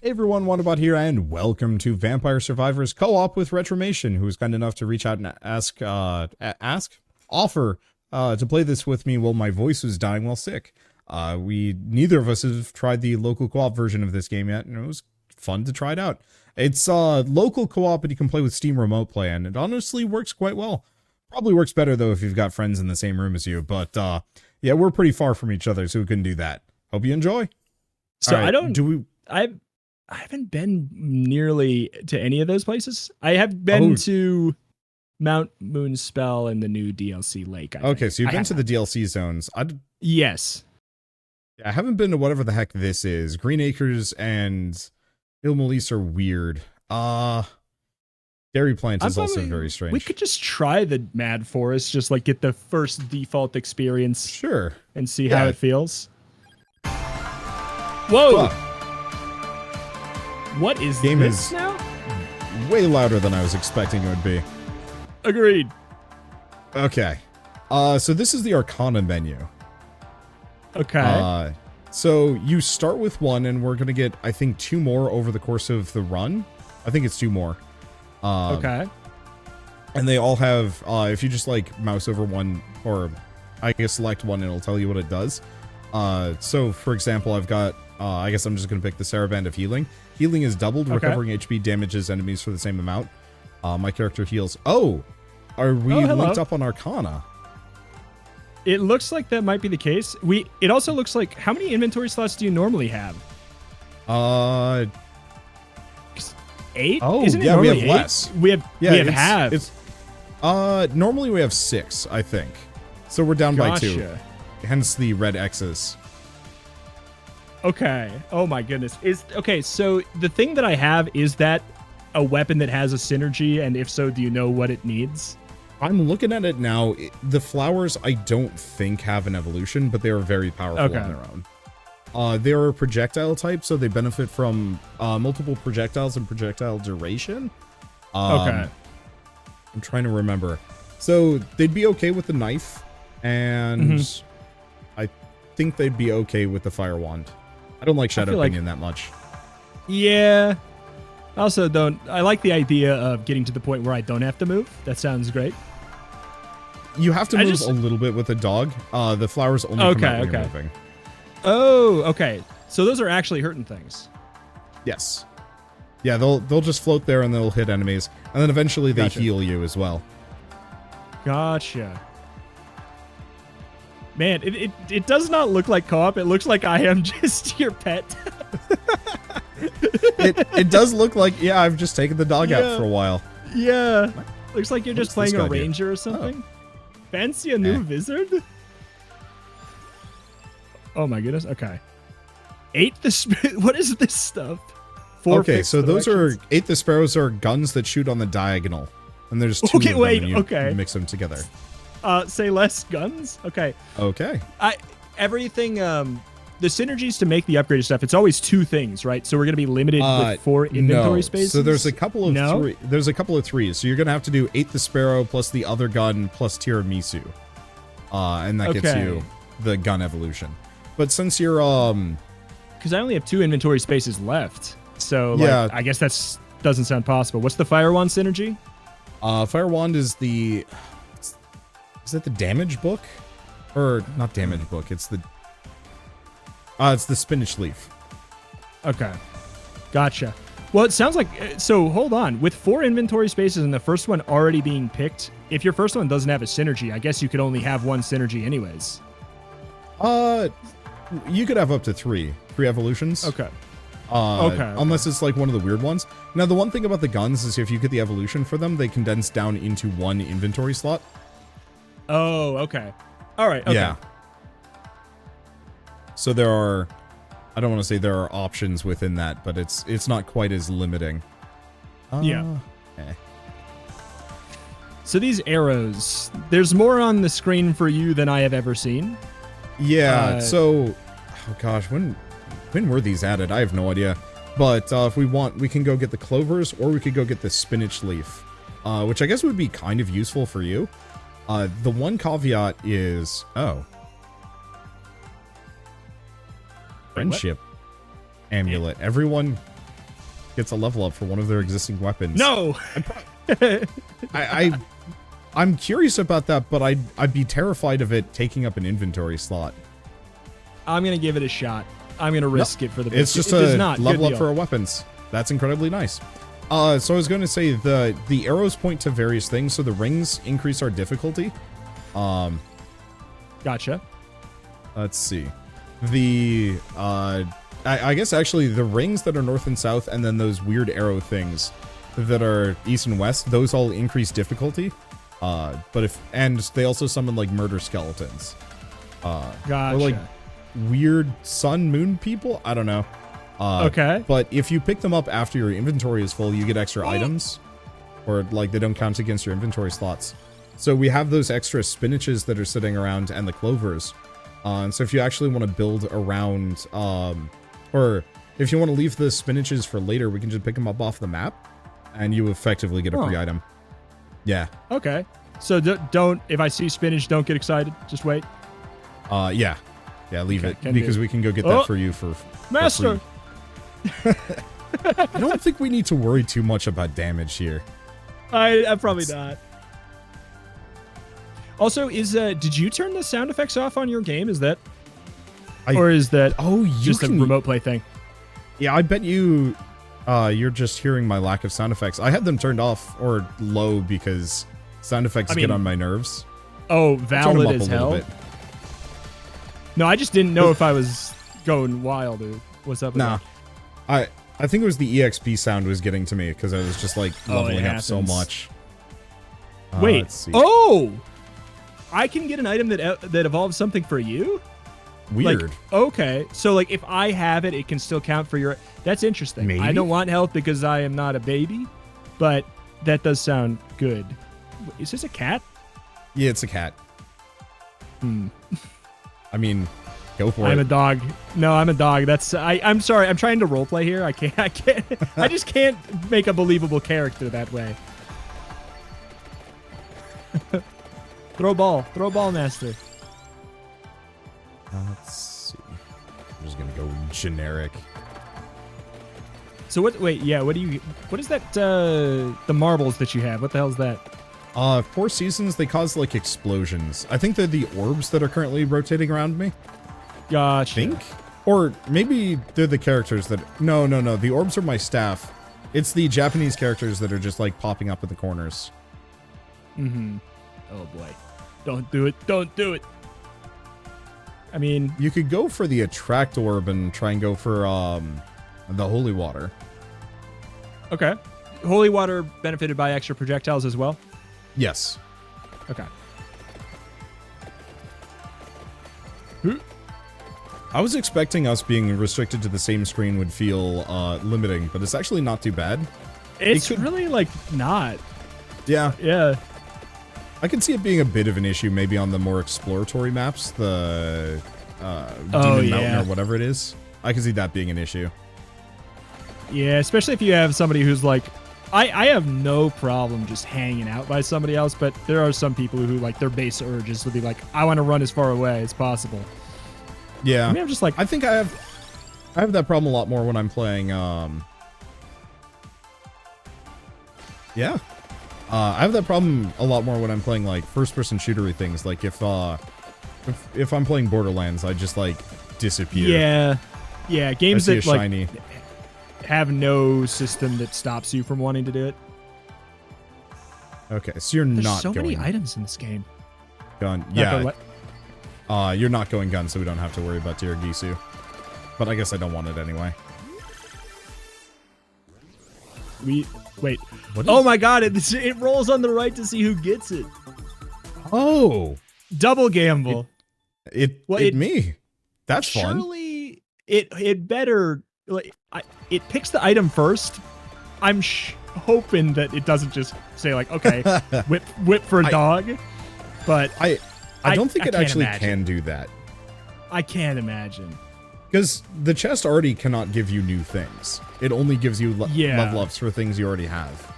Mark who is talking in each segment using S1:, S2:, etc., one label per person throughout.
S1: Hey everyone, Wanderbot here, and welcome to Vampire Survivors Co-op with Retromation, who was kind enough to reach out and offer to play this with me while my voice was dying while sick. Neither of us have tried the local co-op version of this game yet, and it was fun to try it out. It's local co-op, but you can play with Steam Remote Play, and it honestly works quite well. Probably works better though if you've got friends in the same room as you, but yeah, we're pretty far from each other, so we couldn't do that. Hope you enjoy.
S2: So
S1: right,
S2: I haven't been nearly to any of those places. I have been to Mount Moonspell and the new DLC Lake.
S1: Okay, so you've been to the DLC zones.
S2: Yes.
S1: I haven't been to whatever the heck this is. Green Acres and Ilmalis are weird. Dairy Plant is also very strange.
S2: We could just try the Mad Forest, just like get the first default experience.
S1: Sure.
S2: And see how it feels. Whoa! What is
S1: game
S2: this now?
S1: Way louder than I was expecting it would be.
S2: Agreed.
S1: Okay. So this is the Arcana menu.
S2: Okay.
S1: So you start with one, and we're going to get, I think, 2 more over the course of the run. I think it's 2 more.
S2: Okay.
S1: And they all have, if you just like mouse over one, or I guess select one, it'll tell you what it does. So for example, I've got, I guess I'm just going to pick the Saraband of Healing. Healing is doubled, recovering HP damages enemies for the same amount. My character heals. Oh, are we linked up on Arcana?
S2: It looks like that might be the case. It also looks like, how many inventory slots do you normally have? 8?
S1: Oh,
S2: Isn't it
S1: yeah, we have
S2: 8?
S1: less.
S2: We have half.
S1: It's normally we have 6, I think. So we're down by 2. Hence the red X's.
S2: Okay. Oh my goodness. Okay, so the thing that I have, is that a weapon that has a synergy, and if so, do you know what it needs?
S1: I'm looking at it now. The flowers I don't think have an evolution, but they are very powerful on their own. They are a projectile type, so they benefit from multiple projectiles and projectile duration.
S2: Okay.
S1: I'm trying to remember. So they'd be okay with the knife, and I think they'd be okay with the fire wand. I don't like Shadow Pinion that much.
S2: Yeah. I also don't. I like the idea of getting to the point where I don't have to move. That sounds great.
S1: You have to move a little bit with the dog. The flowers only come out when you're moving.
S2: Oh, okay. So those are actually hurting things.
S1: Yes. Yeah, they'll just float there and they'll hit enemies, and then eventually they heal you as well.
S2: Gotcha. Man, it does not look like co-op. It looks like I am just your pet.
S1: it does look like, yeah, I've just taken the dog out for a while.
S2: Yeah. Looks like you're just playing a ranger or something. Fancy a new wizard? Oh my goodness. Okay. 8 the what is this stuff? 4
S1: okay, so those are 8 the Sparrows are guns that shoot on the diagonal. And there's 2 of them and you mix them together.
S2: Say less guns? Okay.
S1: Okay.
S2: Everything, the synergies to make the upgraded stuff, it's always 2 things, right? So we're going to be limited with 4 inventory spaces?
S1: So there's a couple of 3. There's a couple of 3s. So you're going to have to do 8 the Sparrow plus the other gun plus Tiramisu. And that gets you the gun evolution. But since you're,
S2: because I only have 2 inventory spaces left. So like, I guess that doesn't sound possible. What's the Fire Wand synergy?
S1: Fire Wand is the... Is that the damage book? Or not damage book, it's the spinach leaf.
S2: Okay. Gotcha. Well, it sounds like, so hold on. With 4 inventory spaces and the first one already being picked, if your first one doesn't have a synergy, I guess you could only have 1 synergy anyways.
S1: You could have up to 3 evolutions.
S2: Okay.
S1: Unless it's like one of the weird ones. Now, the one thing about the guns is if you get the evolution for them, they condense down into 1 inventory slot.
S2: Oh, okay. All right. Okay.
S1: Yeah. So there are, I don't want to say there are options within that, but it's not quite as limiting.
S2: So these arrows, there's more on the screen for you than I have ever seen.
S1: Yeah. So, oh gosh, when were these added? I have no idea. But if we want, we can go get the clovers, or we could go get the spinach leaf, which I guess would be kind of useful for you. The one caveat is, friendship amulet. Everyone gets a level up for one of their existing weapons.
S2: No.
S1: I'm curious about that, but I'd be terrified of it taking up an inventory slot.
S2: I'm gonna give it a shot. I'm gonna risk it for the.
S1: It's just a level up for our weapons. That's incredibly nice. So I was going to say the arrows point to various things. So the rings increase our difficulty.
S2: Gotcha.
S1: Let's see. I guess actually the rings that are north and south, and then those weird arrow things that are east and west, those all increase difficulty. And they also summon like murder skeletons.
S2: Gotcha.
S1: Or like weird sun moon people. I don't know.
S2: Okay.
S1: But if you pick them up after your inventory is full, you get extra items, or like they don't count against your inventory slots. So we have those extra spinaches that are sitting around and the clovers. And so if you actually want to build around, or if you want to leave the spinaches for later, we can just pick them up off the map, and you effectively get a free item. Yeah.
S2: Okay. So don't, if I see spinach, don't get excited. Just wait.
S1: Yeah. Yeah, leave it, because we can go get that for you for
S2: Master.
S1: For I don't think we need to worry too much about damage here.
S2: I'm probably not. Also, did you turn the sound effects off on your game? Is that, or is that just a remote play thing?
S1: Yeah, I bet you're just hearing my lack of sound effects. I had them turned off or low because sound effects get on my nerves.
S2: Oh, valid as hell. No, I just didn't know if I was going wild or what's up with that.
S1: I think it was the EXP sound was getting to me because I was just like leveling up so much.
S2: Wait.
S1: Let's see.
S2: Oh, I can get an item that evolves something for you?
S1: Weird.
S2: Like, okay. So like if I have it, it can still count for your... That's interesting.
S1: Maybe?
S2: I don't want health because I am not a baby, but that does sound good. Is this a cat?
S1: Yeah, it's a cat. I mean, go for it.
S2: I'm a dog. No, I'm a dog. That's I'm sorry. I'm trying to roleplay here. I can't. I just can't make a believable character that way. Throw ball, master.
S1: Let's see. I'm just gonna go generic.
S2: So what? Wait, yeah. What is that? The marbles that you have. What the hell's that?
S1: 4 seasons. They cause like explosions. I think they're the orbs that are currently rotating around me.
S2: Gotcha.
S1: Think, or maybe they're the characters that. No. The orbs are my staff. It's the Japanese characters that are just like popping up in the corners.
S2: Mm-hmm. Oh boy. Don't do it. Don't do it. I mean,
S1: you could go for the attract orb and try and go for the holy water.
S2: Okay. Holy water benefited by extra projectiles as well?
S1: Yes.
S2: Okay.
S1: I was expecting us being restricted to the same screen would feel limiting, but it's actually not too bad.
S2: It's really like not.
S1: Yeah.
S2: Yeah.
S1: I can see it being a bit of an issue maybe on the more exploratory maps, the Demon Mountain or whatever it is. I can see that being an issue.
S2: Yeah, especially if you have somebody who's like, I have no problem just hanging out by somebody else, but there are some people who like their base urges to be like, I want to run as far away as possible.
S1: Yeah.
S2: I mean, I'm just like,
S1: I think I have that problem a lot more when I'm playing yeah. I have that problem a lot more when I'm playing like first-person shootery things. Like if I'm playing Borderlands, I just like disappear.
S2: Yeah. Games that like
S1: shiny.
S2: have no system that stops you from wanting to do it.
S1: Okay, so There's not
S2: so
S1: going
S2: many items in this game.
S1: Gun, yeah. You're not going gun, so we don't have to worry about Tiragisu. But I guess I don't want it anyway.
S2: Wait. Oh my god, it rolls on the right to see who gets it.
S1: Oh.
S2: Double gamble.
S1: Me. That's fun.
S2: Surely it better, like, it picks the item first. I'm hoping that it doesn't just say like, okay, whip for a dog. But
S1: I don't think it actually can do that.
S2: I can't imagine.
S1: Because the chest already cannot give you new things. It only gives you level ups for things you already have.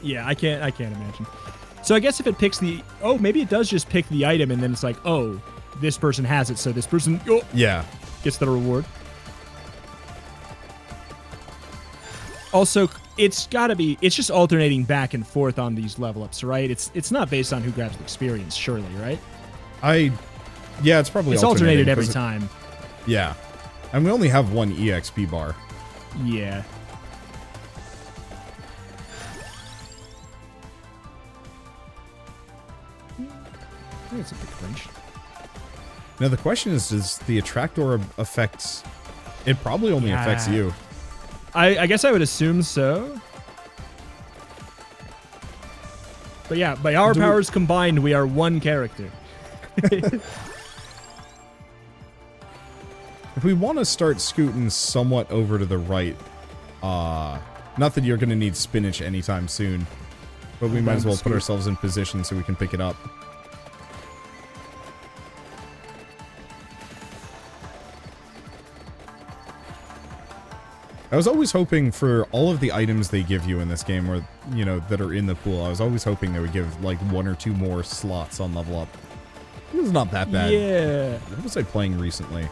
S2: Yeah, I can't imagine. So I guess if it picks maybe it does just pick the item and then it's like, oh, this person has it, so this person gets the reward. Also, it's just alternating back and forth on these level ups, right? It's not based on who grabs the experience, surely, right?
S1: Yeah, it's probably
S2: alternated every time.
S1: Yeah. And we only have one EXP bar.
S2: Yeah. I think it's a big flinch.
S1: Now the question is, does the attractor affect... It probably only affects you.
S2: I guess I would assume so. But yeah, by our powers combined, we are one character.
S1: If we want to start scooting somewhat over to the right, not that you're going to need spinach anytime soon, but we might as well put ourselves in position so we can pick it up. I was always hoping for all of the items they give you in this game, or, you know, that are in the pool, I was always hoping they would give, like, 1 or 2 more slots on level up. It was not that bad.
S2: Yeah.
S1: What was I playing recently?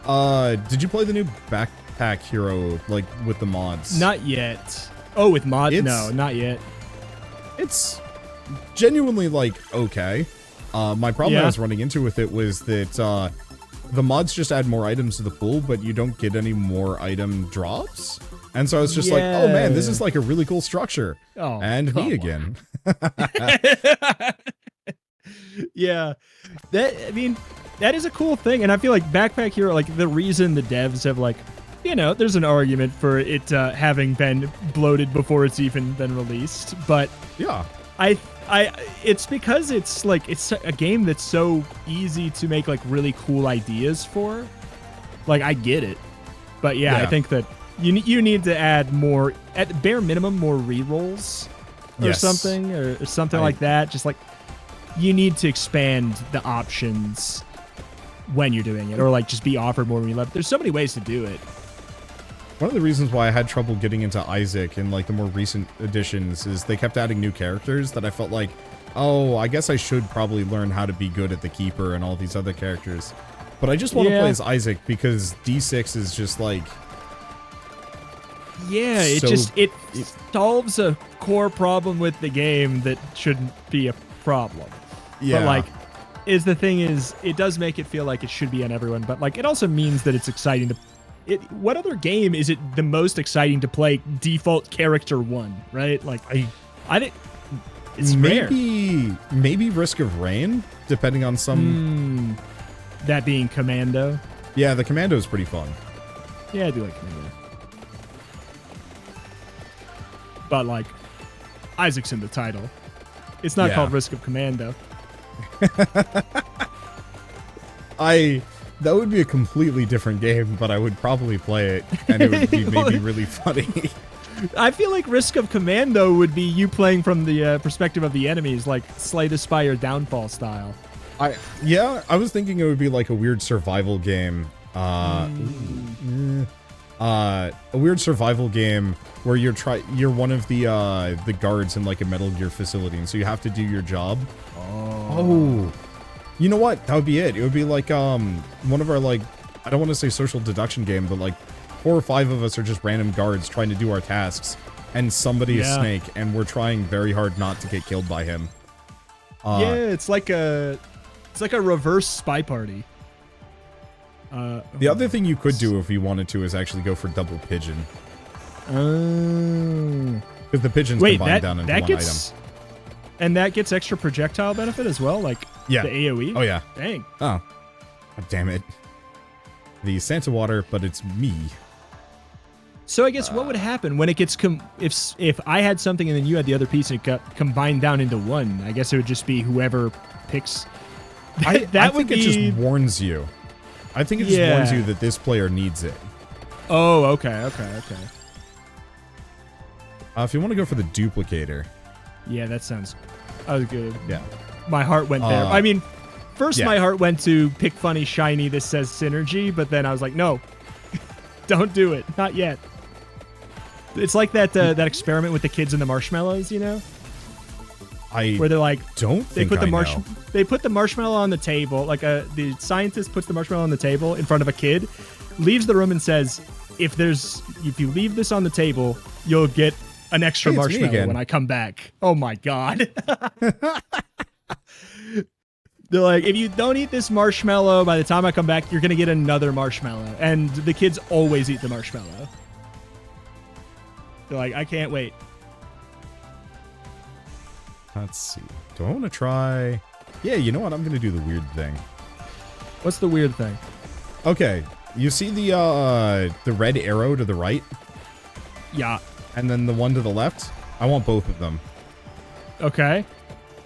S1: Did you play the new Backpack Hero, like, with the mods?
S2: Not yet. Oh, with mods? No, not yet.
S1: It's genuinely, like, okay. My problem I was running into with it was that, the mods just add more items to the pool, but you don't get any more item drops. And so I was just like, oh man, this is like a really cool structure.
S2: Oh,
S1: and me again.
S2: Yeah. That is a cool thing. And I feel like Backpack Hero, like the reason the devs have like, you know, there's an argument for it having been bloated before it's even been released. But
S1: yeah,
S2: it's because it's like it's a game that's so easy to make like really cool ideas for. Like I get it, but yeah. I think that you need to add more, at the bare minimum, more rerolls or something like that. Just like you need to expand the options when you're doing it, or like just be offered more when you left. There's so many ways to do it.
S1: One of the reasons why I had trouble getting into Isaac in like the more recent editions is they kept adding new characters that I felt like, oh, I guess I should probably learn how to be good at the Keeper and all these other characters. But I just want to play as Isaac because D6 is just like...
S2: Yeah, it solves a core problem with the game that shouldn't be a problem.
S1: Yeah.
S2: But like, the thing is, it does make it feel like it should be on everyone, but like it also means that it's exciting to... what other game is it the most exciting to play default character 1, right? Like I think it's rare.
S1: Maybe Risk of Rain, depending on some
S2: that being Commando.
S1: Yeah, the Commando is pretty fun.
S2: Yeah, I do like Commando. But like Isaac's in the title. It's not called Risk of Commando.
S1: That would be a completely different game, but I would probably play it, and it would be maybe really funny.
S2: I feel like Risk of Commando would be you playing from the perspective of the enemies, like Slay the Spire Downfall style. I
S1: was thinking it would be like a weird survival game. A weird survival game where you're one of the guards in like a Metal Gear facility, and so you have to do your job. Oh. You know what? That would be it. It would be like one of our, like, I don't want to say social deduction game, but like 4 or 5 of us are just random guards trying to do our tasks, and somebody is Snake, and we're trying very hard not to get killed by him.
S2: It's like a reverse Spy Party.
S1: The other thing you could do if you wanted to is actually go for double pigeon. Because the pigeons combine down into one item.
S2: And that gets extra projectile benefit as well, like the AoE?
S1: Oh, yeah.
S2: Dang.
S1: Oh. God damn it. The Santa Water, but it's me.
S2: So I guess what would happen when it gets... if I had something and then you had the other piece and it got combined down into one, I guess it would just be whoever picks...
S1: I think it just warns you. I think it just warns you that this player needs it.
S2: Oh, okay.
S1: If you want to go for the duplicator...
S2: Yeah, that sounds good.
S1: Yeah.
S2: My heart went there. I mean, first my heart went to pick funny shiny that says synergy, but then I was like, no, don't do it. Not yet. It's like that experiment with the kids and the marshmallows, you know? Where they're like, they put the marshmallow on the table, like the scientist puts the marshmallow on the table in front of a kid, leaves the room and says, if you leave this on the table, you'll get an extra
S1: Hey, it's me
S2: marshmallow
S1: again.
S2: when I come back. Oh my god. They're like, if you don't eat this marshmallow by the time I come back, you're gonna get another marshmallow. And the kids always eat the marshmallow. They're like, I can't wait.
S1: Let's see. Do I want to try? Yeah, you know what? I'm going to do the weird thing.
S2: What's the weird thing?
S1: Okay. You see the red arrow to the right?
S2: Yeah.
S1: And then the one to the left? I want both of them.
S2: Okay.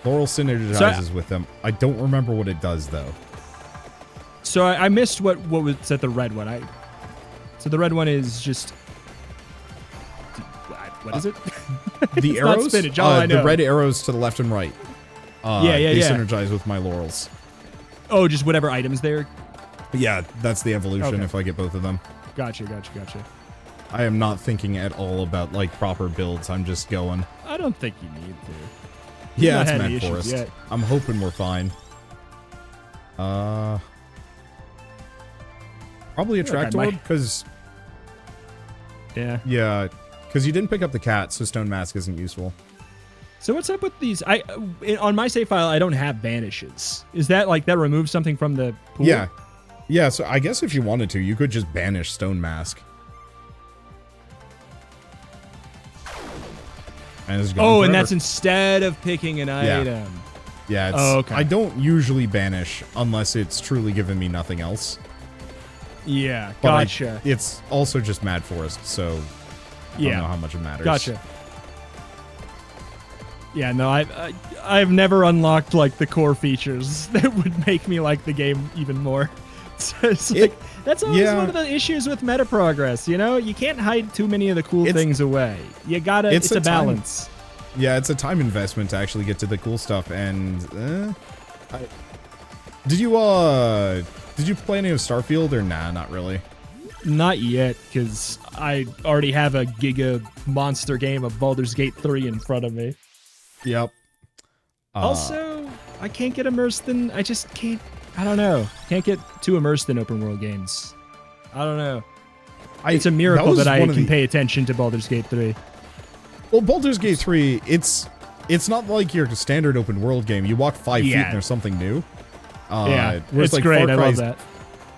S1: Laurel synergizes with them. I don't remember what it does, though.
S2: So I missed what was at the red one. So the red one is just... What is it?
S1: The arrows?
S2: Not spinach, all I know.
S1: The red arrows to the left and right. They synergize with my laurels.
S2: Oh, just whatever items there?
S1: Yeah, that's the evolution
S2: Okay.
S1: if I get both of them.
S2: Gotcha.
S1: I am not thinking at all about, like, proper builds. I'm just going.
S2: I don't think you need to.
S1: Yeah,
S2: not
S1: it's
S2: had any
S1: Mad
S2: issues
S1: Forest.
S2: yet.
S1: I'm hoping we're fine. Probably a
S2: Look, I
S1: Tractor,
S2: might-
S1: because...
S2: Yeah.
S1: Yeah, because you didn't pick up the cat, so Stone Mask isn't useful.
S2: So what's up with these? On my save file, I don't have banishes. Is that like that removes something from the pool?
S1: Yeah. Yeah, so I guess if you wanted to, you could just banish Stone Mask. And it's gone
S2: Oh, and
S1: forever.
S2: that's instead of picking an item.
S1: Yeah, it's,
S2: Oh, okay.
S1: I don't usually banish unless it's truly given me nothing else.
S2: Yeah,
S1: But
S2: gotcha.
S1: it's also just Mad Forest, so I don't know how much it matters.
S2: Gotcha. Yeah, no, I've never unlocked like the core features that would make me like the game even more. So it's like that's always one of the issues with meta progress. You know, you can't hide too many of the cool things away. You gotta. It's a balance.
S1: Yeah, it's a time investment to actually get to the cool stuff. And did you play any of Starfield or nah? Not really.
S2: Not yet, because I already have a giga monster game of Baldur's Gate 3 in front of me.
S1: Yep.
S2: Also, I can't get immersed in. I just can't. I don't know. Can't get too immersed in open world games. I don't know. It's a miracle that I can pay attention to Baldur's Gate 3.
S1: Well, Baldur's Gate 3, it's not like your standard open world game. You walk 5 feet and there's something new.
S2: It's like great. I love that.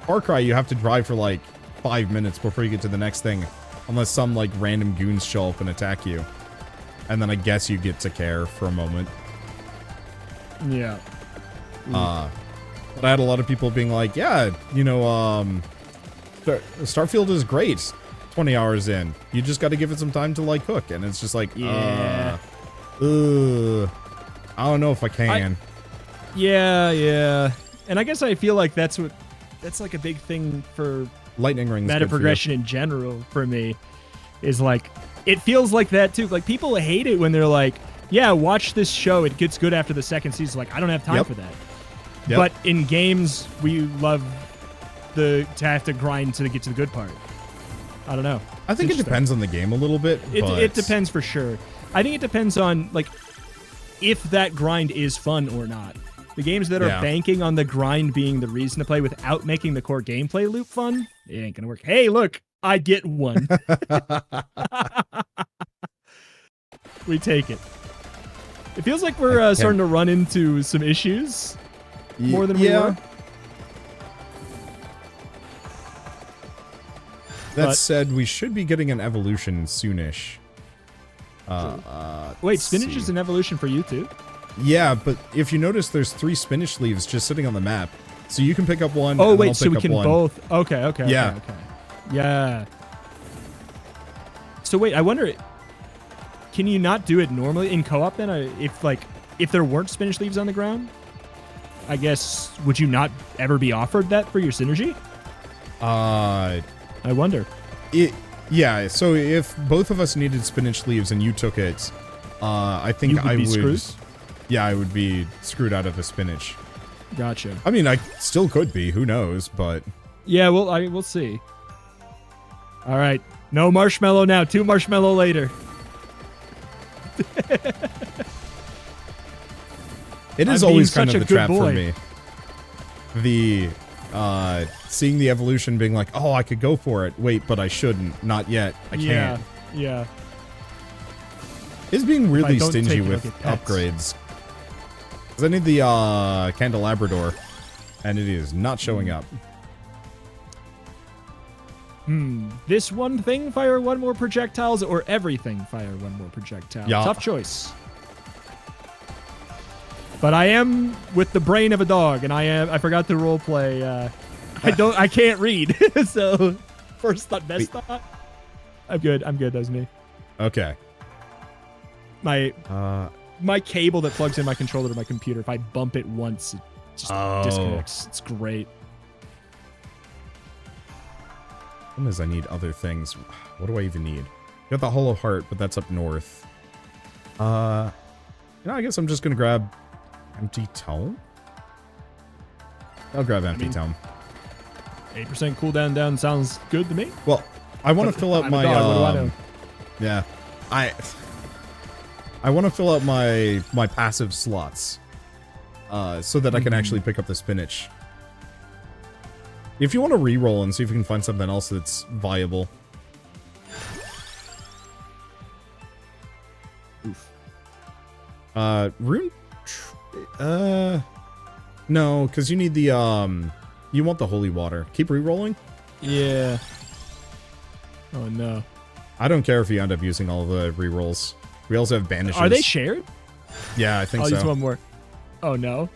S1: Far Cry, you have to drive for like 5 minutes before you get to the next thing, unless some like random goons show up and attack you. And then I guess you get to care for a moment.
S2: Yeah.
S1: But I had a lot of people being like, yeah, you know, Starfield is great. 20 hours in. You just got to give it some time to like cook. And it's just like, I don't know if I can.
S2: Yeah. And I guess I feel like that's like a big thing for
S1: Lightning Rings.
S2: meta progression in general for me is like, it feels like that too. Like people hate it when they're like, yeah, watch this show. It gets good after the second season. Like, I don't have time for that. Yep. But in games, we love to have to grind to get to the good part. I don't know.
S1: I think it depends on the game a little bit.
S2: It depends for sure. I think it depends on like if that grind is fun or not. The games that are banking on the grind being the reason to play without making the core gameplay loop fun, it ain't gonna work. Hey, look, I get one. We take it. It feels like we're starting to run into some issues more than we were.
S1: That said, we should be getting an evolution soonish.
S2: Wait, spinach is an evolution for you too?
S1: Yeah, but if you notice, there's 3 spinach leaves just sitting on the map. So you can pick up one.
S2: Oh,
S1: and
S2: wait,
S1: I'll
S2: so
S1: pick
S2: we
S1: up
S2: can
S1: one.
S2: both. Okay.
S1: Yeah.
S2: Yeah. So wait, I wonder, can you not do it normally in co-op then? If there weren't spinach leaves on the ground, I guess, would you not ever be offered that for your synergy?
S1: I
S2: wonder.
S1: Yeah, so if both of us needed spinach leaves and you took it, I think I would.
S2: Screwed?
S1: Yeah, I would be screwed out of the spinach.
S2: Gotcha.
S1: I mean, I still could be. Who knows? But
S2: yeah, well, we'll see. All right, no marshmallow now. 2 marshmallow later.
S1: It is always kind of the trap for me. seeing the evolution, being like, oh, I could go for it. Wait, but I shouldn't. Not yet. I can't.
S2: Yeah.
S1: It's being really
S2: don't
S1: stingy
S2: take a
S1: with
S2: look at pets.
S1: upgrades. Because I need the candelabrador, and it is not showing up.
S2: This one thing fire one more projectiles, or everything fire one more projectile?
S1: Yeah.
S2: Tough choice. But I am with the brain of a dog, and I forgot to role play. I can't read. So first thought, best thought. I'm good. That was me.
S1: Okay.
S2: My cable that plugs in my controller to my computer, if I bump it once, it just disconnects. It's great.
S1: Problem is I need other things. What do I even need? Got the Hollow Heart, but that's up north. I guess I'm just gonna grab Empty Tome. I'll grab Empty Tome.
S2: 8% cooldown down sounds good to me.
S1: Well, I want to fill out my
S2: what do I know?
S1: Yeah. I want to fill out my passive slots. So that I can actually pick up the spinach. If you want to re-roll and see if you can find something else that's viable.
S2: Oof.
S1: Rune... No, because you need the, you want the holy water. Keep re-rolling?
S2: Yeah. Oh, no.
S1: I don't care if you end up using all the re-rolls. We also have banishes.
S2: Are they shared?
S1: Yeah, I think
S2: I'll
S1: so.
S2: use one more. Oh, no.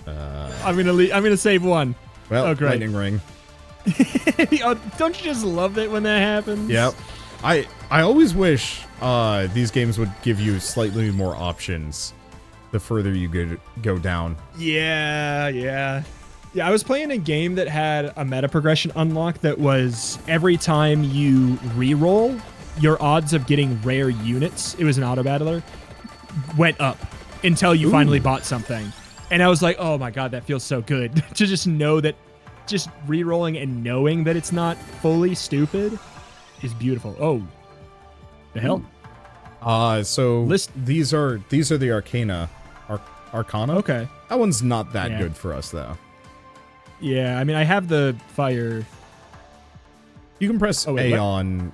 S2: I'm gonna save one.
S1: Well,
S2: oh, great.
S1: lightning ring.
S2: Don't you just love it when that happens?
S1: Yep. I always wish these games would give you slightly more options the further you go down.
S2: Yeah. I was playing a game that had a meta progression unlock that was every time you re-roll, your odds of getting rare units, it was an auto battler, went up until you finally bought something. And I was like, oh my god, that feels so good to just know that just re-rolling and knowing that it's not fully stupid is beautiful. Oh, the hell?
S1: So these are the Arcana. Arcana?
S2: Okay.
S1: That one's not that good for us, though.
S2: Yeah, I mean, I have the fire.
S1: You can press A on...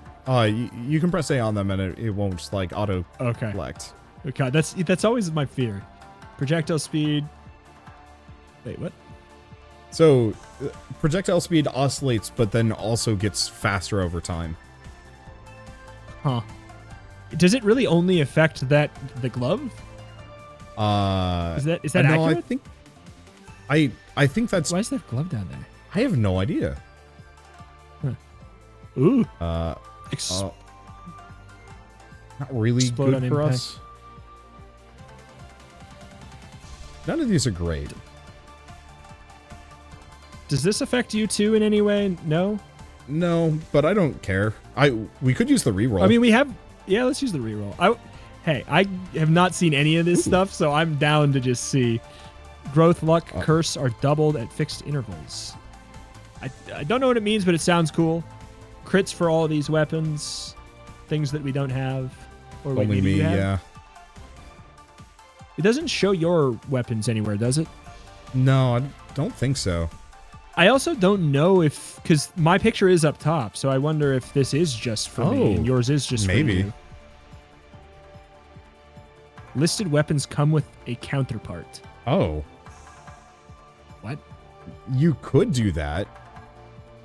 S1: you can press A on them and it won't, like, auto-collect.
S2: Okay, that's always my fear. Projectile speed... Wait, what?
S1: So, projectile speed oscillates, but then also gets faster over time.
S2: Huh. Does it really only affect the glove? Is that
S1: no,
S2: accurate?
S1: I think that's...
S2: Why is that glove down there?
S1: I have no idea.
S2: Huh. Ooh.
S1: Not really good for us. None of these are great.
S2: Does this affect you too in any way? No?
S1: No, but I don't care. We could use the reroll.
S2: I mean, we have... Yeah, let's use the reroll. Hey, I have not seen any of this stuff, so I'm down to just see. Growth, luck, curse are doubled at fixed intervals. I don't know what it means, but it sounds cool. Crits for all of these weapons. Things that we don't have. Or
S1: only me, yeah.
S2: It doesn't show your weapons anywhere, does it?
S1: No, I don't think so.
S2: I also don't know if... Because my picture is up top, so I wonder if this is just for me and yours is just for you. Listed weapons come with a counterpart.
S1: Oh.
S2: What?
S1: You could do that.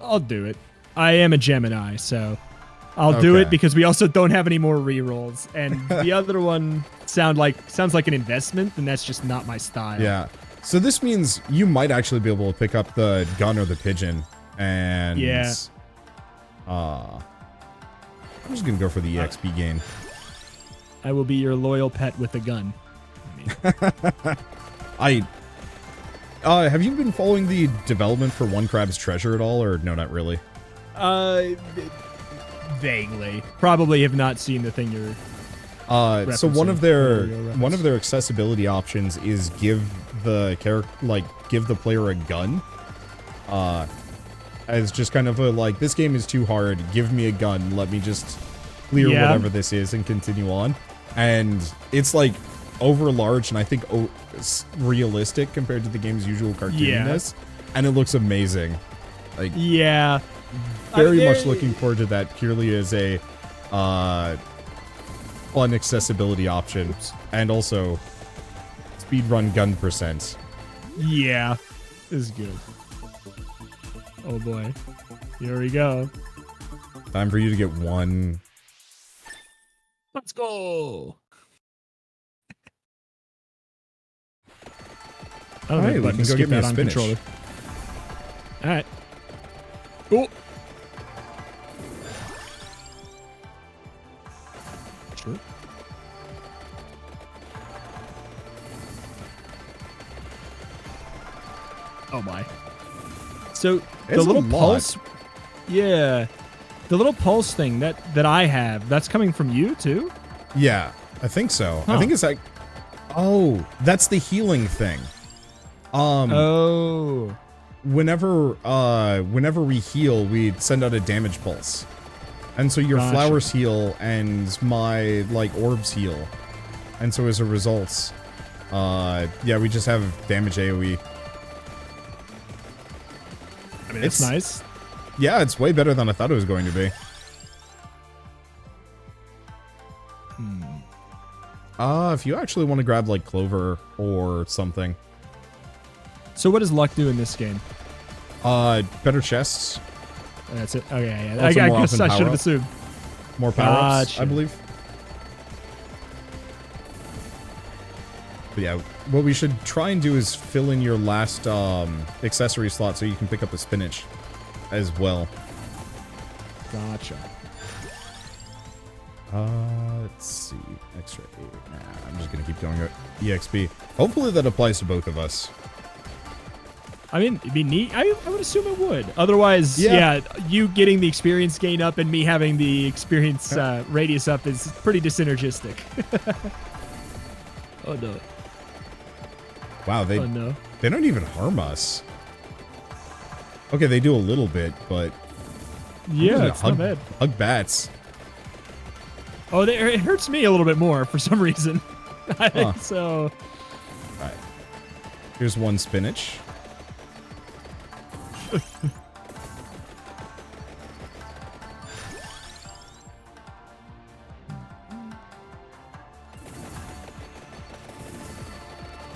S2: I'll do it. I am a Gemini, so I'll do it because we also don't have any more rerolls. And the other one sounds like an investment, and that's just not my style.
S1: Yeah. So this means you might actually be able to pick up the gun or the pigeon, and I'm just gonna go for the EXP gain.
S2: I will be your loyal pet with a gun.
S1: Have you been following the development for One Crab's Treasure at all, or no, not really?
S2: Vaguely. Probably have not seen the thing you're
S1: so one of their accessibility options is give the player a gun. As just kind of a, like, this game is too hard, give me a gun, let me just clear whatever this is and continue on. And it's like over large and I think realistic compared to the game's usual cartooniness. and it looks amazing. Like,
S2: yeah.
S1: very much looking forward to that purely as a fun accessibility option. And also speedrun gun percent.
S2: Yeah. This is good. Oh boy. Here we go.
S1: Time for you to get one.
S2: Let's go. I don't know,
S1: We can go get me a spinach.
S2: All right. Cool. Sure. Oh my. So the little pulse, yeah, the little pulse thing that I have, that's coming from you too?
S1: Yeah, I think so.
S2: Huh.
S1: I think it's like, oh, that's the healing thing.
S2: Oh.
S1: Whenever we heal, we send out a damage pulse. And so your flowers heal and my like orbs heal. And so as a result, yeah, we just have damage AoE.
S2: I mean, it's nice.
S1: Yeah, it's way better than I thought it was going to be. If you actually want to grab like clover or something.
S2: So what does luck do in this game?
S1: Better chests.
S2: That's it. Okay, yeah.
S1: Also
S2: I
S1: more
S2: guess
S1: often
S2: I should have
S1: power-up.
S2: assumed.
S1: More power-ups,
S2: Gotcha.
S1: I believe. But yeah, what we should try and do is fill in your last accessory slot so you can pick up a spinach as well.
S2: Gotcha.
S1: Let's see. Extra 8. Nah, I'm just gonna keep going with EXP. Hopefully that applies to both of us.
S2: I mean, it'd be neat. I would assume it would. Otherwise, yeah, you getting the experience gain up and me having the experience radius up is pretty synergistic. Oh no.
S1: Wow, they don't even harm us. Okay, they do a little bit, but
S2: yeah, it's not bad.
S1: Hug bats.
S2: Oh, it hurts me a little bit more for some reason. So,
S1: all right. Here's one spinach.
S2: oh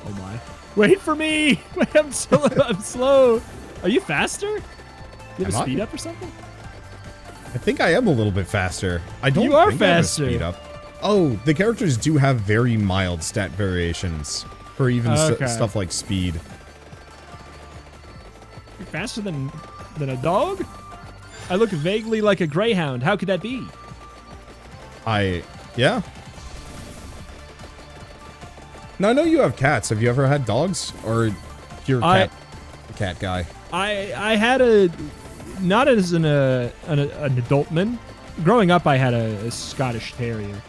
S2: my! Wait for me! Wait, I'm slow. Are you faster? You have a speed up or something?
S1: I think I am a little bit faster. I don't.
S2: You are
S1: think I have a
S2: faster.
S1: speed up. Oh, the characters do have very mild stat variations for even stuff like speed.
S2: You're faster than a dog? I look vaguely like a greyhound. How could that be?
S1: Yeah. Now, I know you have cats. Have you ever had dogs? Or you're a cat guy?
S2: I had not as an adultman. Growing up, I had a Scottish Terrier.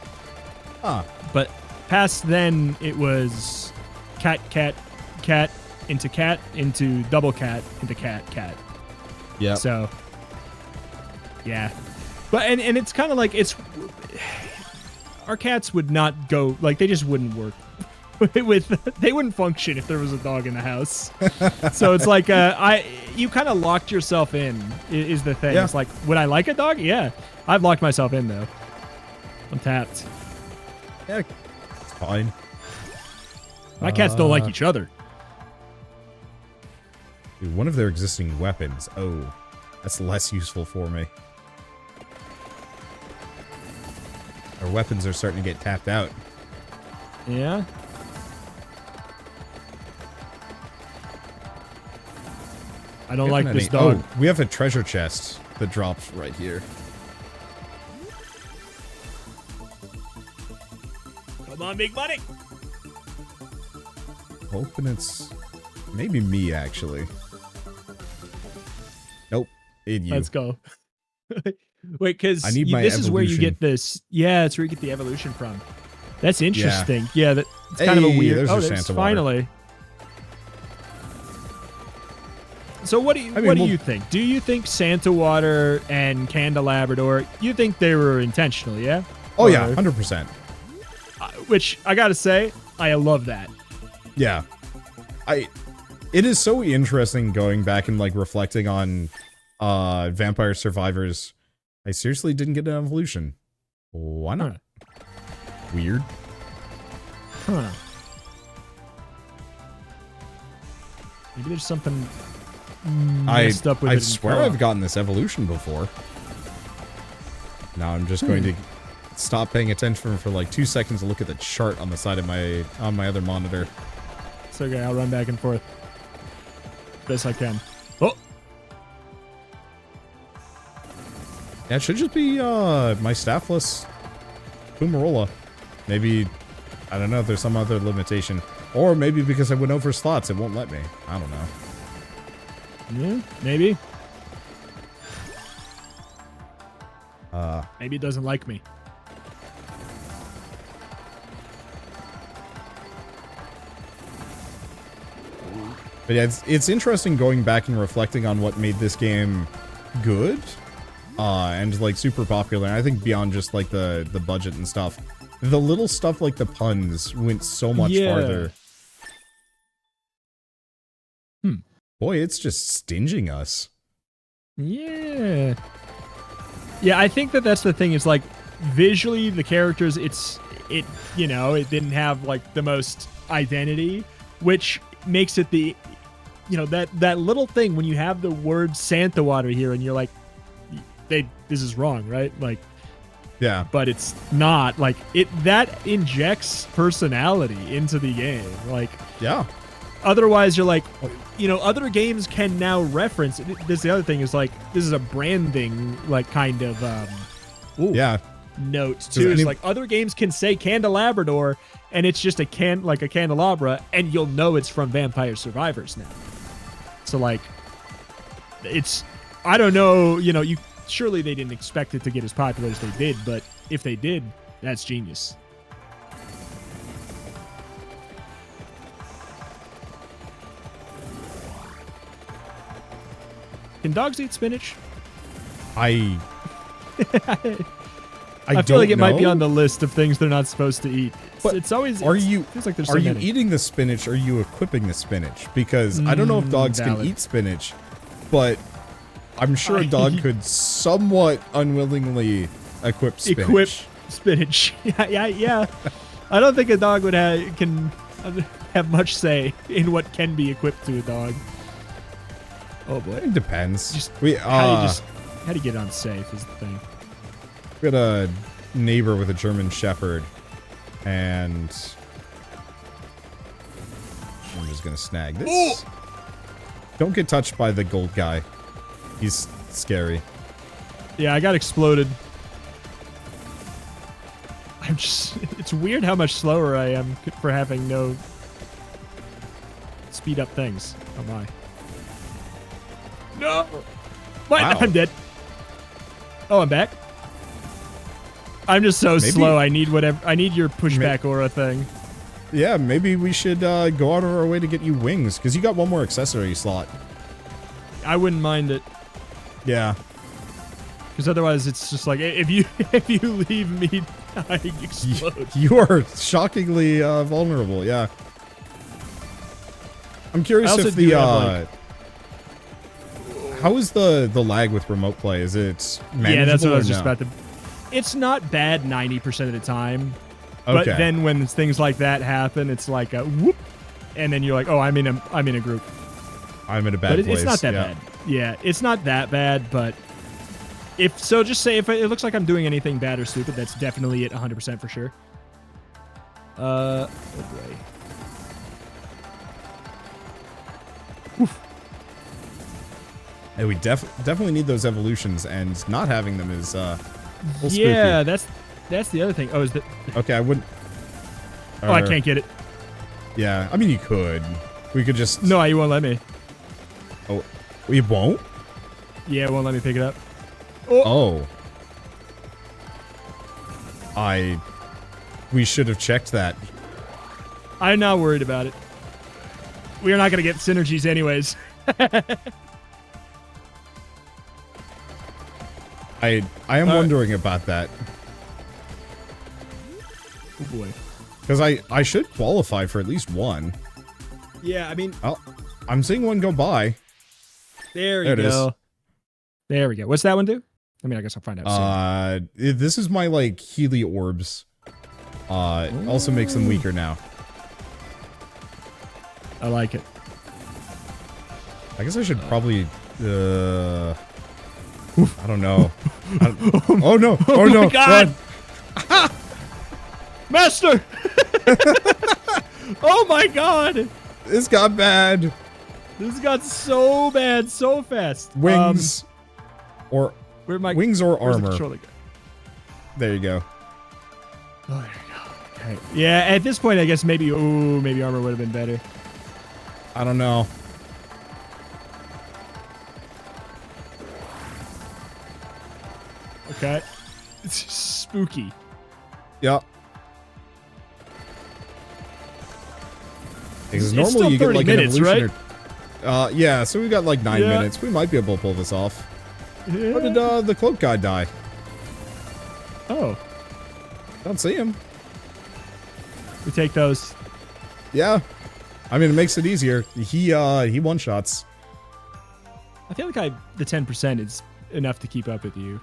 S2: But past then, it was cat, into double cat, into cat.
S1: Yeah.
S2: So, yeah. But, and it's kind of like, our cats would not go, like, they just wouldn't work. They wouldn't function if there was a dog in the house. So it's like you kind of locked yourself in is the thing. Yeah. It's like, would I like a dog? Yeah, I've locked myself in though. I'm tapped.
S1: Yeah, it's fine.
S2: My cats don't like each other.
S1: Dude, one of their existing weapons. Oh, that's less useful for me. Our weapons are starting to get tapped out.
S2: Yeah. I don't like this dog.
S1: Oh, we have a treasure chest that drops right here.
S2: Come on, big money.
S1: Hoping it's maybe me, actually. Nope. You.
S2: Let's go. Wait, because this
S1: evolution.
S2: Is where you get this. Yeah, it's where you get the evolution from. That's interesting. Yeah, it's kind of a weird. There's finally. Water. So what do you think? Do you think Santa Water and Candelabrador, you think they were intentional, yeah?
S1: Oh, yeah, 100%.
S2: Which, I gotta say, I love that.
S1: Yeah. It is so interesting going back and like reflecting on Vampire Survivors. I seriously didn't get an evolution. Why not?
S2: Huh.
S1: Weird.
S2: Huh. Maybe there's something messed up with it.
S1: I swear I've gotten this evolution before. Now I'm just going to stop paying attention for like 2 seconds to look at the chart on the side of my other monitor.
S2: It's okay, I'll run back and forth. Best I can. Oh!
S1: Yeah, it should just be my staffless Fumarola. Maybe, I don't know if there's some other limitation. Or maybe because I went over slots, it won't let me. I don't know.
S2: Yeah, maybe. Maybe it doesn't like me.
S1: But yeah, it's interesting going back and reflecting on what made this game good. And like super popular. And I think beyond just like the budget and stuff. The little stuff like the puns went so much farther. Boy, it's just stinging us.
S2: Yeah. Yeah, I think that's the thing is like visually the characters it didn't have like the most identity, which makes it the that little thing when you have the word Santa water here and you're like this is wrong, right? Like
S1: yeah.
S2: But it's not like that injects personality into the game. Like
S1: yeah.
S2: Otherwise, you're like, other games can now reference. This the other thing is like this is a branding like kind of note too. It's like other games can say Candelabrador, and it's just a candelabra, and you'll know it's from Vampire Survivors now. So like, I don't know. Surely they didn't expect it to get as popular as they did, but if they did, that's genius. Can dogs eat spinach?
S1: I
S2: feel like it might be on the list of things they're not supposed to eat. It's always. Feels like there's so many.
S1: Eating the spinach? Or are you equipping the spinach? Because I don't know if dogs can eat spinach, but I'm sure a dog could somewhat unwillingly equip spinach.
S2: Yeah. I don't think a dog would have much say in what can be equipped to a dog. Oh boy,
S1: it depends.
S2: How do you get on safe is the thing.
S1: We got a neighbor with a German Shepherd, and I'm just gonna snag this. Oh! Don't get touched by the gold guy. He's scary.
S2: Yeah, I got exploded. It's weird how much slower I am for having no speed up things. Oh my. No!
S1: Wow.
S2: I'm dead. Oh, I'm back. I'm just so slow. I need your pushback aura thing.
S1: Yeah, maybe we should go out of our way to get you wings, because you got one more accessory slot.
S2: I wouldn't mind it.
S1: Yeah.
S2: Because otherwise it's just like, if you leave me, I explode.
S1: You are shockingly vulnerable, yeah. I'm curious if the how is the lag with remote play? Is it manageable?
S2: Yeah, that's what I was just about to. It's not bad 90% of the time, but then when things like that happen, it's like a whoop, and then you're like, oh, I'm in a group.
S1: I'm in a bad place.
S2: It's not that bad. Yeah, it's not that bad, but just say if it looks like I'm doing anything bad or stupid, that's definitely it 100% for sure. Oh boy. Oof.
S1: Hey, we definitely need those evolutions, and not having them is
S2: yeah, spooky. That's the other thing. Oh, is that
S1: okay? I wouldn't.
S2: I can't get it.
S1: Yeah, I mean you could. We could just.
S2: No, you won't let me.
S1: Oh, we won't.
S2: Yeah, it won't let me pick it up.
S1: Oh. We should have checked that.
S2: I'm not worried about it. We are not going to get synergies anyways.
S1: I am wondering about that.
S2: Oh boy.
S1: Because I should qualify for at least one.
S2: Yeah, I mean,
S1: I'm seeing one go by.
S2: There you go. There we go. What's that one do? I mean, I guess I'll find out soon.
S1: This is my, like, Healy orbs. Also makes them weaker now.
S2: I like it.
S1: I guess I should probably, I don't know. Oh no! Oh no!
S2: God! Master! Oh my God!
S1: This got bad.
S2: This got so bad so fast.
S1: Wings, or wings or armor. There you go.
S2: Oh, there you go. Okay. Yeah, at this point, I guess maybe armor would have been better.
S1: I don't know.
S2: Okay. It's spooky.
S1: Yep. Because
S2: It's
S1: normally you get like
S2: minutes,
S1: an evolution.
S2: right?
S1: Yeah, so we got like 9 minutes. We might be able to pull this off.
S2: Yeah.
S1: How did the cloak guy die?
S2: Oh.
S1: Don't see him.
S2: We take those.
S1: Yeah. I mean, it makes it easier. He one-shots.
S2: I feel like the 10% is enough to keep up with you.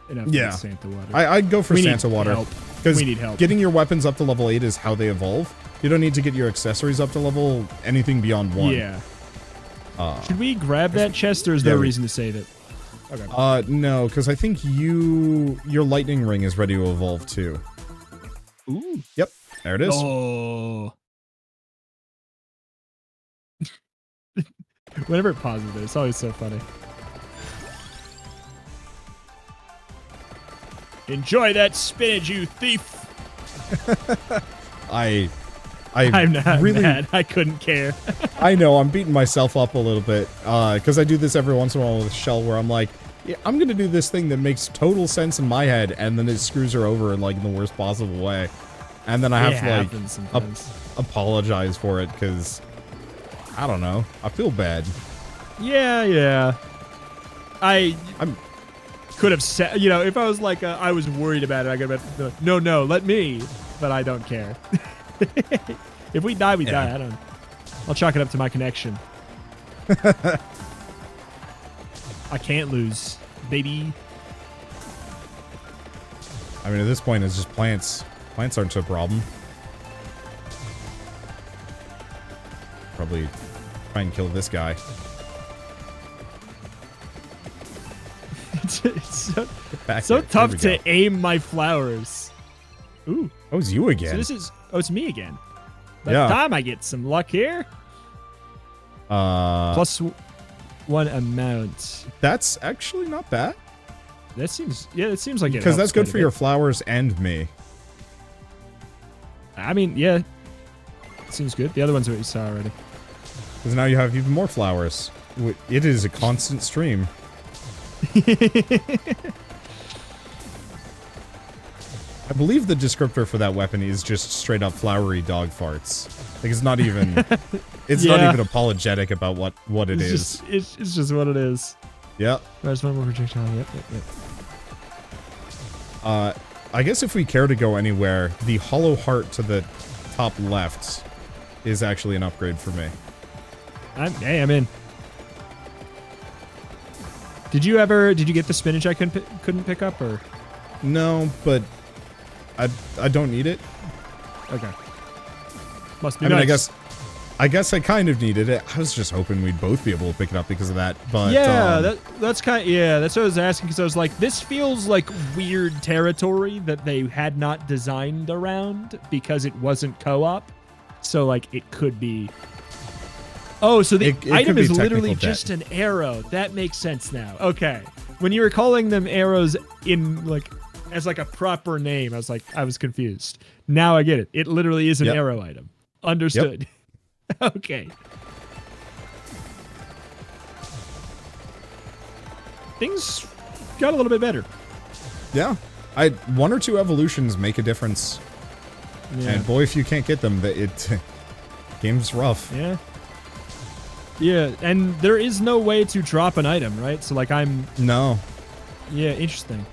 S2: Enough
S1: Yeah.
S2: for Santa Water.
S1: I'd go for Santa Water. Because
S2: we need help.
S1: getting your weapons up to level 8 is how they evolve. You don't need to get your accessories up to level anything beyond 1.
S2: Yeah. Should we grab that chest, or is there a reason to save it?
S1: Okay. No, because I think your lightning ring is ready to evolve too.
S2: Ooh.
S1: Yep. There it is.
S2: Oh. Whenever it pauses it, it's always so funny. Enjoy that spinach, you thief!
S1: I'm
S2: not
S1: really
S2: mad. I couldn't care.
S1: I know, I'm beating myself up a little bit, because I do this every once in a while with Shell, where I'm like, yeah, I'm gonna do this thing that makes total sense in my head, and then it screws her over in, like, in the worst possible way. And then I have to, like, apologize for it, because, I don't know, I feel bad.
S2: Yeah. I could have said, you know, if I was like, I was worried about it, I could have been, no, let me, but I don't care. If we die, we die. I'll chalk it up to my connection. I can't lose, baby.
S1: I mean, at this point, it's just plants. Plants aren't so problem. Probably try and kill this guy.
S2: It's so tough to aim my flowers. Ooh.
S1: Oh, it's you again.
S2: So this is... Oh, it's me again. That time I get some luck here. Plus 1 amount.
S1: That's actually not bad.
S2: That seems... Yeah, it seems like it
S1: because that's good for your flowers and me.
S2: I mean, yeah. It seems good. The other ones we saw already.
S1: Because now you have even more flowers. It is a constant stream. I believe the descriptor for that weapon is just straight up flowery dog farts. Like, it's not even it's not even apologetic about what it is.
S2: It's just what it is.
S1: Yep.
S2: There's one more projectile. Yep.
S1: I guess if we care to go anywhere, the hollow heart to the top left is actually an upgrade for me.
S2: I'm in. Did you get the spinach I couldn't pick up, or?
S1: No, but I don't need it.
S2: Okay. Must be
S1: I mean,
S2: nice.
S1: I guess I kind of needed it. I was just hoping we'd both be able to pick it up because of that. But
S2: yeah, that's kind of, that's what I was asking, because I was like, this feels like weird territory that they had not designed around because it wasn't co-op. So like it could be. Oh, so the item is literally just an arrow. That makes sense now. Okay. When you were calling them arrows in like as like a proper name, I was confused. Now I get it. It literally is an arrow item. Understood. Yep. Okay. Things got a little bit better.
S1: Yeah. 1 or 2 evolutions make a difference. Yeah. And boy, if you can't get them, game's rough.
S2: Yeah. Yeah, and there is no way to drop an item, right? So like
S1: No.
S2: Yeah, interesting.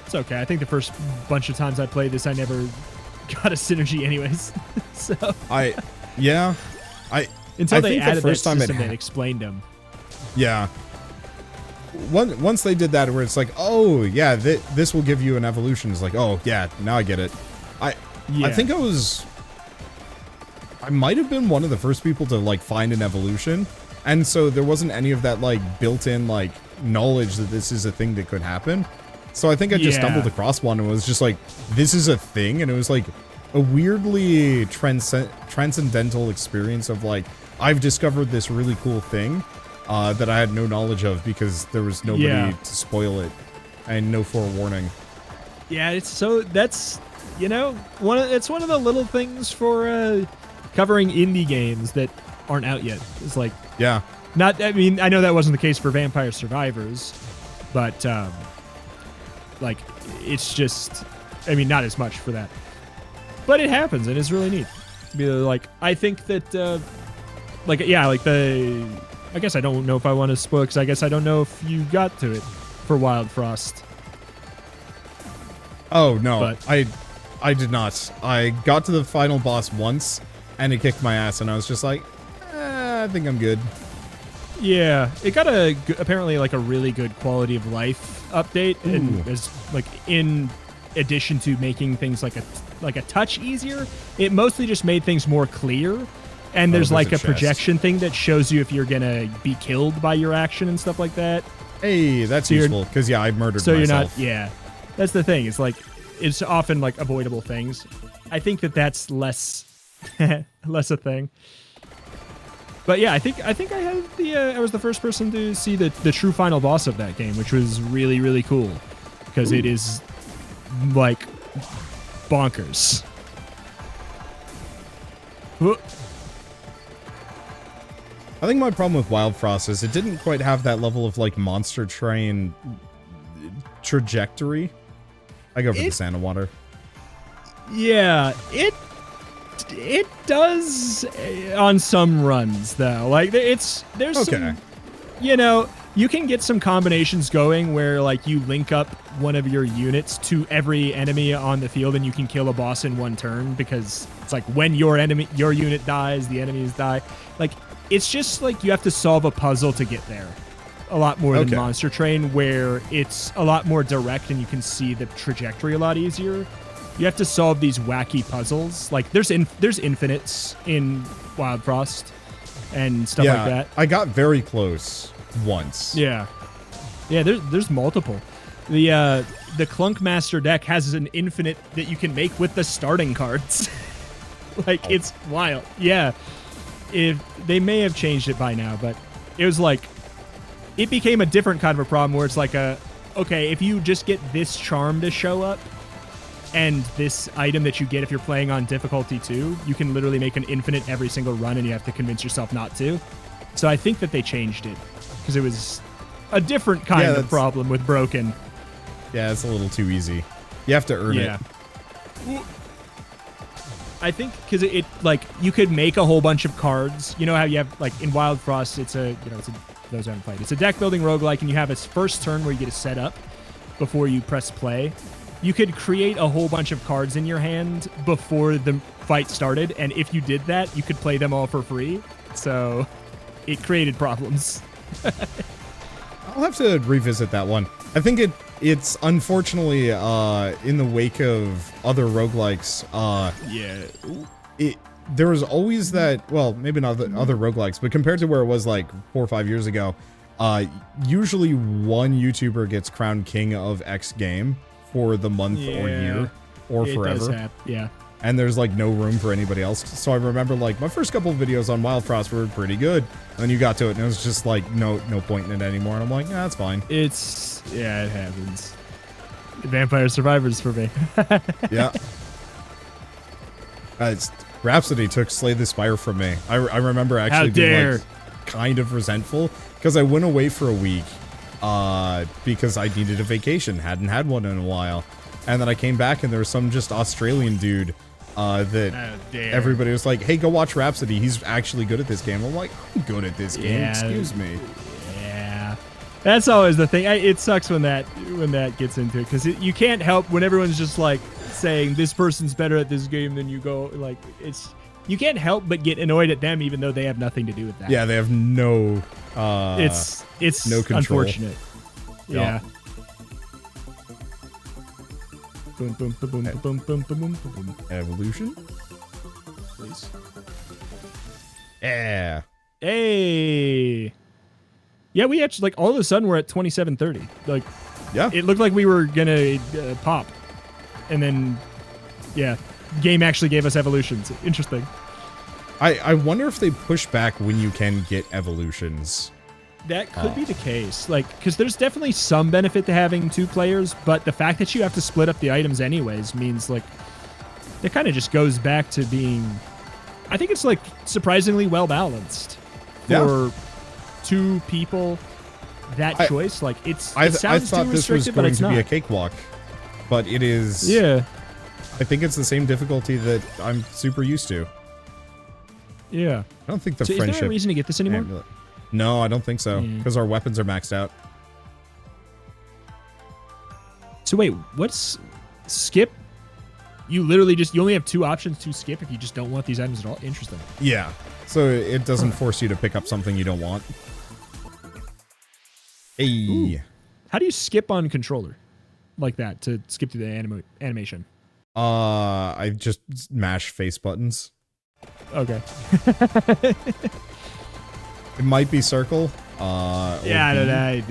S2: It's okay. I think the first bunch of times I played this, I never got a synergy anyways. So
S1: yeah.
S2: until
S1: I
S2: they
S1: think the
S2: added
S1: first
S2: that
S1: time
S2: system that explained them.
S1: Yeah. Once they did that, where it's like, oh yeah, this will give you an evolution. It's like, oh yeah, now I get it. I think I might have been one of the first people to like find an evolution, and so there wasn't any of that like built-in like knowledge that this is a thing that could happen. So I think I just stumbled across one and was just like, this is a thing, and it was like a weirdly transcendental experience of like, I've discovered this really cool thing that I had no knowledge of because there was nobody to spoil it and no forewarning.
S2: Yeah, that's it's one of the little things for covering indie games that aren't out yet. It's like I know that wasn't the case for Vampire Survivors, but like it's just not as much for that. But it happens and it's really neat. Like I think that I guess I don't know if I want to spoil because I guess I don't know if you got to it for Wild Frost.
S1: Oh no,
S2: but
S1: I did not. I got to the final boss once and it kicked my ass and I was just like, I think I'm good.
S2: Yeah, it got apparently like a really good quality of life update, and as like in addition to making things like a touch easier, it mostly just made things more clear. And there's like a projection thing that shows you if you're gonna be killed by your action and stuff like that.
S1: Hey, that's useful because I murdered myself.
S2: You're not. Yeah, that's the thing. It's like it's often like avoidable things. I think that's less less a thing. But yeah, I think I had I was the first person to see the true final boss of that game, which was really, really cool because it is like bonkers.
S1: I think my problem with Wild Frost is it didn't quite have that level of like monster train trajectory. I go for the Sand and Water.
S2: Yeah, it does on some runs though. Like there's some, you can get some combinations going where like you link up one of your units to every enemy on the field and you can kill a boss in one turn because it's like when your unit dies, the enemies die. Like it's just like you have to solve a puzzle to get there. A lot more than Monster Train, where it's a lot more direct and you can see the trajectory a lot easier. You have to solve these wacky puzzles. Like there's infinites in Wild Frost and stuff like that.
S1: I got very close once.
S2: Yeah, there's multiple. The Clunk Master deck has an infinite that you can make with the starting cards. Like it's wild. Yeah. If they may have changed it by now, but it was like it became a different kind of a problem where it's like if you just get this charm to show up and this item that you get if you're playing on difficulty 2, you can literally make an infinite every single run and you have to convince yourself not to. So I think that they changed it because it was a different kind of problem with Broken.
S1: Yeah, it's a little too easy. You have to earn it.
S2: I think because it like you could make a whole bunch of cards. You know how you have like in Wild Frost, it's those who haven't played. It's a deck building roguelike, and you have a first turn where you get to set up before you press play. You could create a whole bunch of cards in your hand before the fight started, and if you did that, you could play them all for free. So it created problems.
S1: I'll have to revisit that one. I think it's unfortunately in the wake of other roguelikes. There was always that. Well, maybe not the other roguelikes, but compared to where it was like 4 or 5 years ago, usually one YouTuber gets crowned king of X game for the month or year or forever. And there's like no room for anybody else. So I remember like my first couple of videos on Wild Frost were pretty good. And then you got to it and it was just like no point in it anymore. And I'm like, that's fine.
S2: It happens. Vampire Survivors for me.
S1: Yeah. Rhapsody took Slay the Spire from me. I remember actually being like kind of resentful because I went away for a week because I needed a vacation. Hadn't had one in a while. And then I came back and there was some just Australian dude that everybody was like, hey, go watch Rhapsody. He's actually good at this game. I'm like, I'm good at this game. Excuse me.
S2: Yeah. That's always the thing. It sucks when that gets into it because you can't help when everyone's just like saying this person's better at this game than you go. Like you can't help but get annoyed at them, even though they have nothing to do with that.
S1: Yeah, they have no.
S2: It's
S1: no control.
S2: unfortunate. Yeah. Boom, boom, boom, boom, boom, boom, boom, boom, boom.
S1: Evolution.
S2: Please.
S1: Yeah.
S2: Hey. Yeah, we actually, like, all of a sudden we're at 27:30. Like,
S1: Yeah.
S2: it looked like we were gonna pop, and then, yeah, game actually gave us evolutions. Interesting.
S1: I wonder if they push back when you can get evolutions.
S2: That could be the case, like, because there's definitely some benefit to having 2 players, but the fact that you have to split up the items anyways means, like, it kind of just goes back to being, I think it's, like, surprisingly well balanced for 2 people. That choice, like, it sounds
S1: I thought
S2: too
S1: this was
S2: restrictive, but
S1: going
S2: it's
S1: to
S2: not.
S1: be a cakewalk, but it is.
S2: Yeah,
S1: I think it's the same difficulty that I'm super used to.
S2: yeah.
S1: I don't think the
S2: So
S1: friendship.
S2: is there a reason to get this anymore?
S1: amulet- No, I don't think so, because our weapons are maxed out.
S2: So wait, what's skip? You literally you only have 2 options to skip if you just don't want these items at all. Interesting.
S1: Yeah, so it doesn't force you to pick up something you don't want. Hey.
S2: Ooh. How do you skip on controller like that to skip to the animation?
S1: I just mash face buttons.
S2: Okay.
S1: It might be circle.
S2: Yeah, I don't know.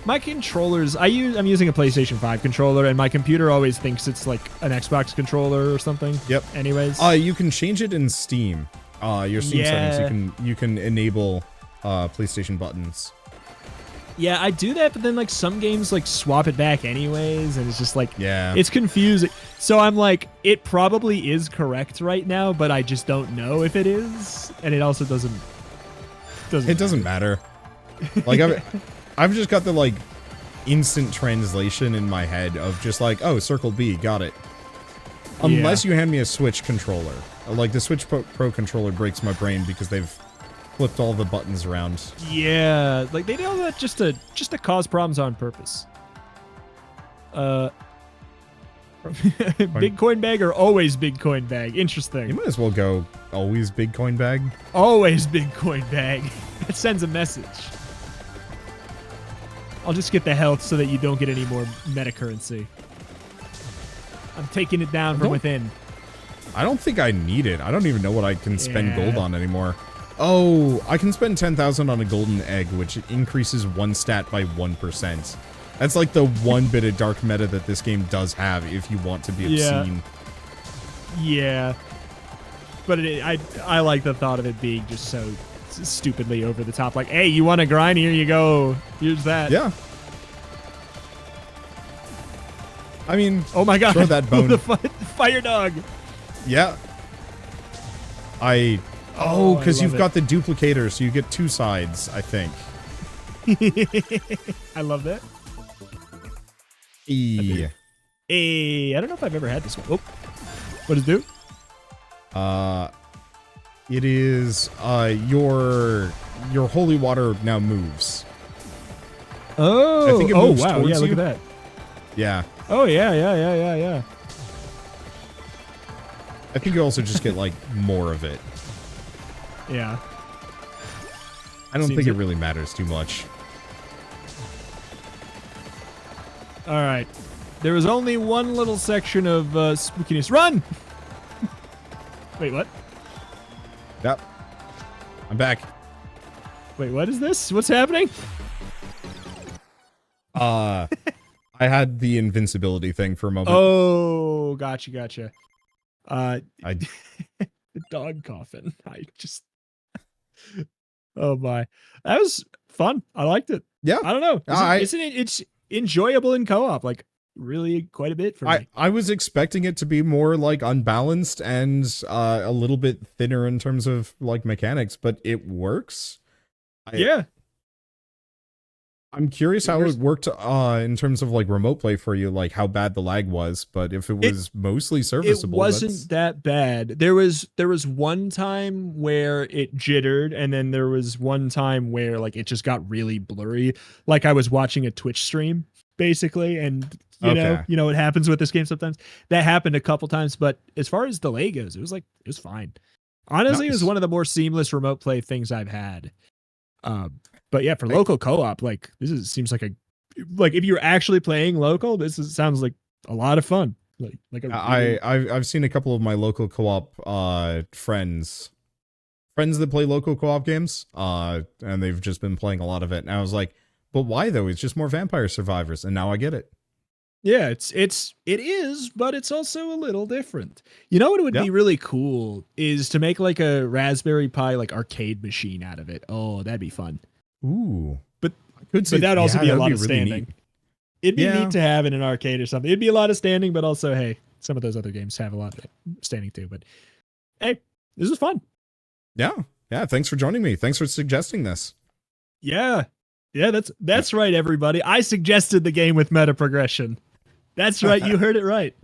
S2: My controllers, I'm using a PlayStation 5 controller, and my computer always thinks it's like an Xbox controller or something.
S1: Yep.
S2: Anyways.
S1: You can change it in Steam. Your Steam settings, you can enable PlayStation buttons.
S2: Yeah, I do that, but then like some games like swap it back anyways, and it's just like it's confusing. So I'm like, it probably is correct right now, but I just don't know if it is, and it also doesn't.
S1: It doesn't matter. Like I've just got the like instant translation in my head of just like, oh, circle B, got it. Unless you hand me a Switch controller, like the Switch Pro controller breaks my brain because they've flipped all the buttons around.
S2: Yeah, like they do that just to cause problems on purpose. Big coin bag or always big coin bag? Interesting.
S1: You might as well go always big coin bag.
S2: Always big coin bag. It sends a message. I'll just get the health so that you don't get any more meta currency. I'm taking it down from within.
S1: I don't think I need it. I don't even know what I can spend gold on anymore. Oh, I can spend 10,000 on a golden egg, which increases one stat by 1%. That's like the one bit of dark meta that this game does have if you want to be obscene.
S2: Yeah. But I like the thought of it being just so stupidly over the top. Like, hey, you want to grind? Here you go. Here's that.
S1: Yeah. I mean,
S2: oh my god,
S1: throw that bone.
S2: The fire dog.
S1: Yeah. Oh, because you've got the duplicator, so you get 2 sides, I think.
S2: I love that.
S1: I
S2: don't know if I've ever had this one. Oh, what does it do?
S1: It is your holy water now moves.
S2: Oh,
S1: I think it moves
S2: wow,
S1: towards
S2: yeah, look
S1: you.
S2: at that.
S1: Yeah.
S2: Oh yeah.
S1: I think you also just get like more of it.
S2: Yeah.
S1: I don't think it really matters too much.
S2: All right. There was only one little section of spookiness. Run! Wait, what?
S1: Yep. I'm back.
S2: Wait, what is this? What's happening?
S1: I had the invincibility thing for a moment.
S2: Oh, gotcha. The dog coffin. Oh my. That was fun. I liked it.
S1: Yeah.
S2: I don't know. It's enjoyable in co-op, like really quite a bit for me.
S1: I was expecting it to be more like unbalanced and a little bit thinner in terms of like mechanics, but it works. I'm curious how it worked in terms of like remote play for you, like how bad the lag was, but if it was mostly serviceable.
S2: It wasn't that bad. There was one time where it jittered, and then there was one time where like it just got really blurry. Like I was watching a Twitch stream basically, and
S1: Okay.
S2: It happens with this game sometimes. That happened a couple times, but as far as delay goes, it was fine. Honestly, It was
S1: Nice.
S2: one of the more seamless remote play things I've had. But yeah, for local co-op, like seems like if you're actually playing local, sounds like a lot of fun.
S1: I've seen a couple of my local co-op friends that play local co-op games, and they've just been playing a lot of it. And I was like, but why though? It's just more Vampire Survivors, and now I get it.
S2: Yeah, it is, but it's also a little different. You know what would be really cool is to make like a Raspberry Pi like arcade machine out of it. Oh, that'd be fun.
S1: Ooh,
S2: but that'd also be a lot of standing. It'd be neat to have in an arcade or something. It'd be a lot of standing, but also, hey, some of those other games have a lot of standing too. But hey, this is fun.
S1: Yeah. Thanks for joining me. Thanks for suggesting this.
S2: Yeah, that's right, everybody. I suggested the game with meta progression. That's right. You heard it right.